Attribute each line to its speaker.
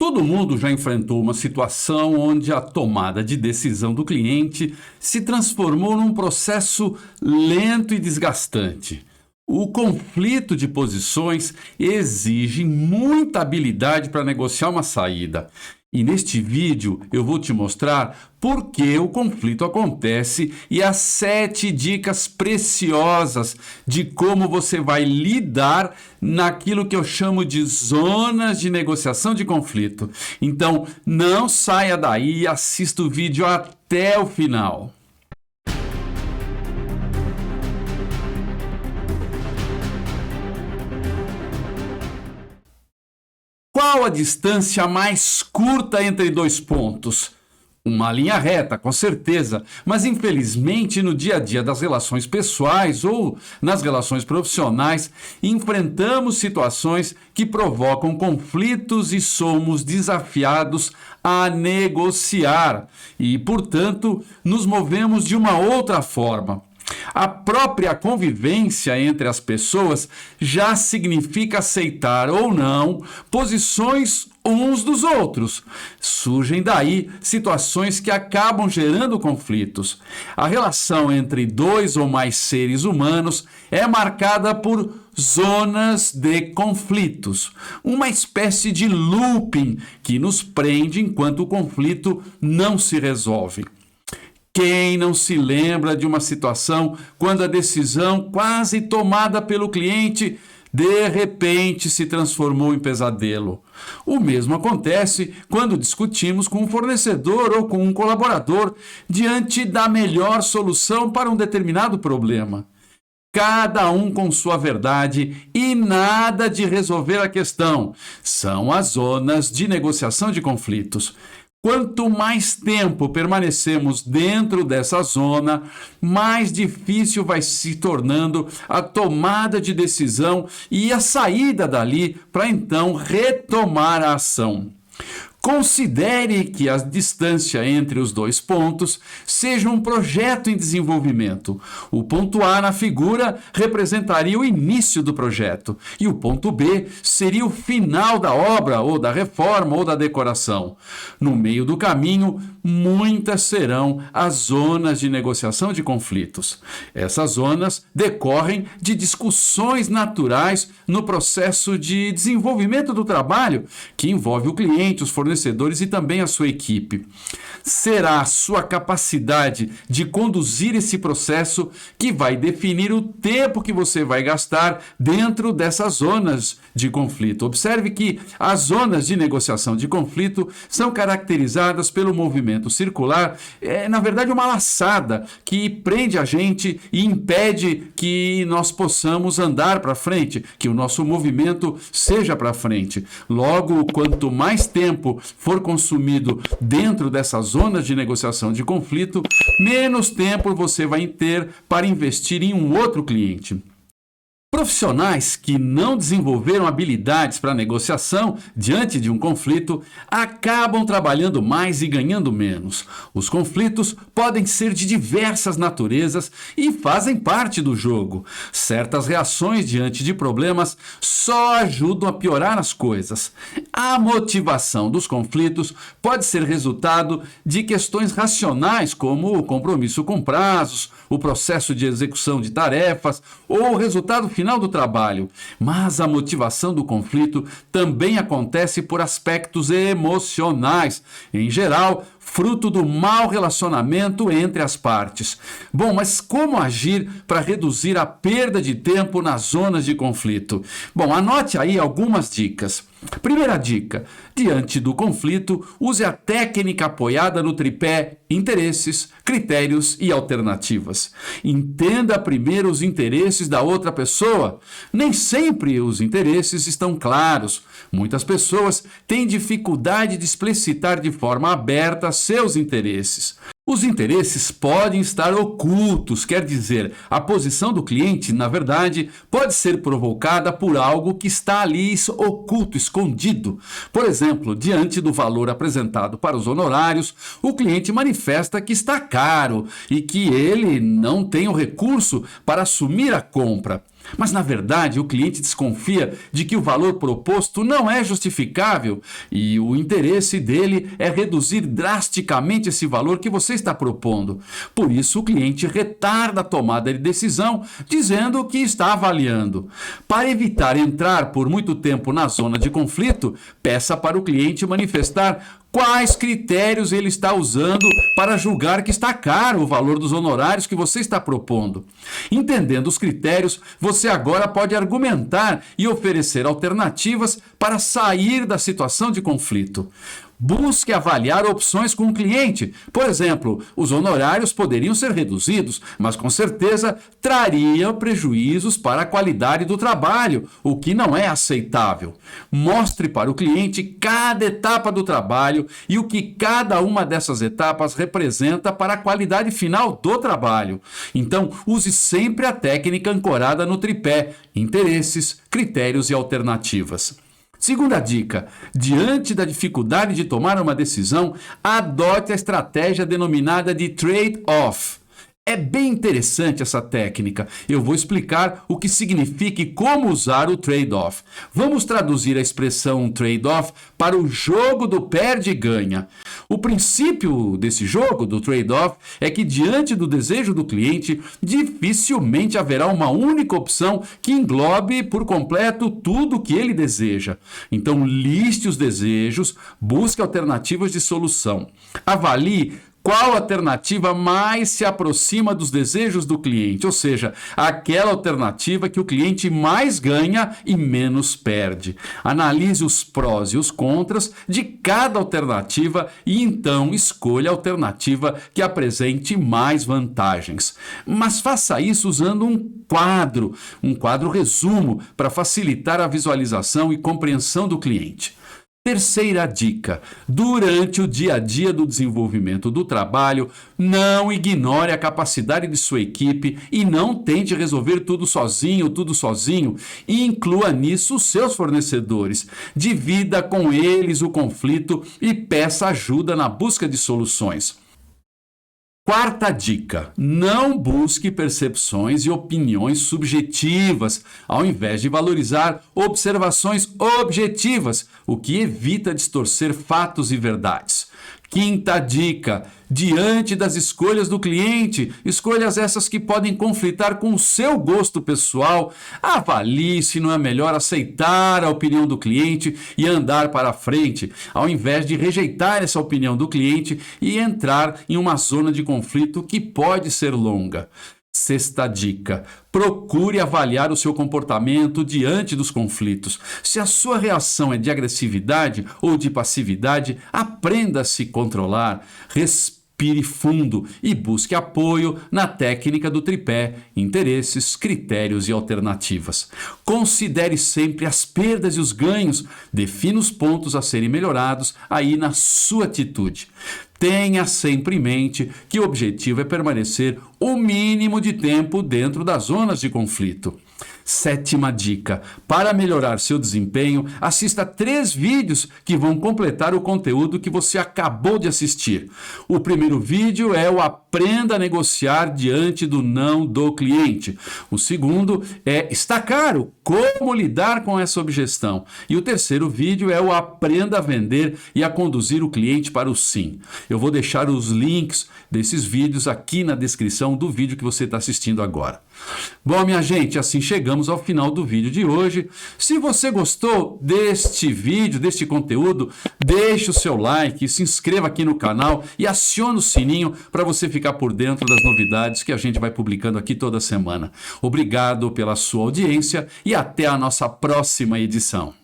Speaker 1: Todo mundo já enfrentou uma situação onde a tomada de decisão do cliente se transformou num processo lento e desgastante. O conflito de posições exige muita habilidade para negociar uma saída. E neste vídeo eu vou te mostrar por que o conflito acontece e as 7 dicas preciosas de como você vai lidar naquilo que eu chamo de zonas de negociação de conflito. Então, não saia daí e assista o vídeo até o final. Qual a distância mais curta entre dois pontos? Uma linha reta, com certeza, mas infelizmente no dia a dia das relações pessoais ou nas relações profissionais, enfrentamos situações que provocam conflitos e somos desafiados a negociar e, portanto, nos movemos de uma outra forma. A própria convivência entre as pessoas já significa aceitar ou não posições uns dos outros. Surgem daí situações que acabam gerando conflitos. A relação entre 2 ou mais seres humanos é marcada por zonas de conflitos, uma espécie de looping que nos prende enquanto o conflito não se resolve. Quem não se lembra de uma situação quando a decisão quase tomada pelo cliente de repente se transformou em pesadelo? O mesmo acontece quando discutimos com um fornecedor ou com um colaborador diante da melhor solução para um determinado problema. Cada um com sua verdade e nada de resolver a questão. São as zonas de negociação de conflitos. Quanto mais tempo permanecemos dentro dessa zona, mais difícil vai se tornando a tomada de decisão e a saída dali para então retomar a ação. Considere que a distância entre os dois pontos seja um projeto em desenvolvimento. O ponto A na figura representaria o início do projeto e o ponto B seria o final da obra ou da reforma ou da decoração. No meio do caminho, muitas serão as zonas de negociação de conflitos. Essas zonas decorrem de discussões naturais no processo de desenvolvimento do trabalho, que envolve o cliente, os fornecedores e também a sua equipe. Será a sua capacidade de conduzir esse processo que vai definir o tempo que você vai gastar dentro dessas zonas de conflito. Observe que as zonas de negociação de conflito são caracterizadas pelo movimento circular, na verdade uma laçada que prende a gente e impede que nós possamos andar para frente, que o nosso movimento seja para frente. Logo, quanto mais tempo for consumido dentro dessas zonas de negociação de conflito, menos tempo você vai ter para investir em um outro cliente. Profissionais que não desenvolveram habilidades para negociação diante de um conflito acabam trabalhando mais e ganhando menos. Os conflitos podem ser de diversas naturezas e fazem parte do jogo. Certas reações diante de problemas só ajudam a piorar as coisas. A motivação dos conflitos pode ser resultado de questões racionais, como o compromisso com prazos, o processo de execução de tarefas ou o resultado final do trabalho, mas a motivação do conflito também acontece por aspectos emocionais, em geral, fruto do mau relacionamento entre as partes. Bom, mas como agir para reduzir a perda de tempo nas zonas de conflito? Bom, anote aí algumas dicas. Primeira dica: diante do conflito, use a técnica apoiada no tripé interesses, critérios e alternativas. Entenda primeiro os interesses da outra pessoa. Nem sempre os interesses estão claros. Muitas pessoas têm dificuldade de explicitar de forma aberta seus interesses. Os interesses podem estar ocultos, quer dizer, a posição do cliente, na verdade, pode ser provocada por algo que está ali oculto, escondido. Por exemplo, diante do valor apresentado para os honorários, o cliente manifesta que está caro e que ele não tem o recurso para assumir a compra. Mas, na verdade, o cliente desconfia de que o valor proposto não é justificável e o interesse dele é reduzir drasticamente esse valor que você está propondo. Por isso, o cliente retarda a tomada de decisão, dizendo que está avaliando. Para evitar entrar por muito tempo na zona de conflito, peça para o cliente manifestar quais critérios ele está usando para julgar que está caro o valor dos honorários que você está propondo. Entendendo os critérios, você agora pode argumentar e oferecer alternativas para sair da situação de conflito. Busque avaliar opções com o cliente. Por exemplo, os honorários poderiam ser reduzidos, mas com certeza trariam prejuízos para a qualidade do trabalho, o que não é aceitável. Mostre para o cliente cada etapa do trabalho e o que cada uma dessas etapas representa para a qualidade final do trabalho. Então, use sempre a técnica ancorada no tripé: interesses, critérios e alternativas. Segunda dica: diante da dificuldade de tomar uma decisão, adote a estratégia denominada de trade-off. É bem interessante essa técnica. Eu vou explicar o que significa e como usar o trade-off. Vamos traduzir a expressão trade-off para o jogo do perde e ganha. O princípio desse jogo, do trade-off, é que diante do desejo do cliente, dificilmente haverá uma única opção que englobe por completo tudo o que ele deseja. Então, liste os desejos, busque alternativas de solução. Avalie qual alternativa mais se aproxima dos desejos do cliente, ou seja, aquela alternativa que o cliente mais ganha e menos perde. Analise os prós e os contras de cada alternativa e então escolha a alternativa que apresente mais vantagens. Mas faça isso usando um quadro resumo, para facilitar a visualização e compreensão do cliente. Terceira dica: durante o dia a dia do desenvolvimento do trabalho, não ignore a capacidade de sua equipe e não tente resolver tudo sozinho. Inclua nisso os seus fornecedores. Divida com eles o conflito e peça ajuda na busca de soluções. Quarta dica: não busque percepções e opiniões subjetivas, ao invés de valorizar observações objetivas, o que evita distorcer fatos e verdades. Quinta dica: diante das escolhas do cliente, escolhas essas que podem conflitar com o seu gosto pessoal, avalie se não é melhor aceitar a opinião do cliente e andar para frente, ao invés de rejeitar essa opinião do cliente e entrar em uma zona de conflito que pode ser longa. Sexta dica: procure avaliar o seu comportamento diante dos conflitos. Se a sua reação é de agressividade ou de passividade, aprenda a se controlar. Respire fundo e busque apoio na técnica do tripé: interesses, critérios e alternativas. Considere sempre as perdas e os ganhos. Defina os pontos a serem melhorados aí na sua atitude. Tenha sempre em mente que o objetivo é permanecer o mínimo de tempo dentro das zonas de conflito. Sétima dica: para melhorar seu desempenho, assista 3 vídeos que vão completar o conteúdo que você acabou de assistir. O primeiro vídeo é o Aprenda a Negociar Diante do Não do Cliente. O segundo é Está Caro? Como lidar com essa objeção? E o terceiro vídeo é o Aprenda a Vender e a Conduzir o Cliente para o Sim. Eu vou deixar os links desses vídeos aqui na descrição do vídeo que você está assistindo agora. Bom, minha gente, assim chegamos ao final do vídeo de hoje. Se você gostou deste vídeo, deste conteúdo, deixe o seu like, se inscreva aqui no canal e acione o sininho para você ficar por dentro das novidades que a gente vai publicando aqui toda semana. Obrigado pela sua audiência e até a nossa próxima edição.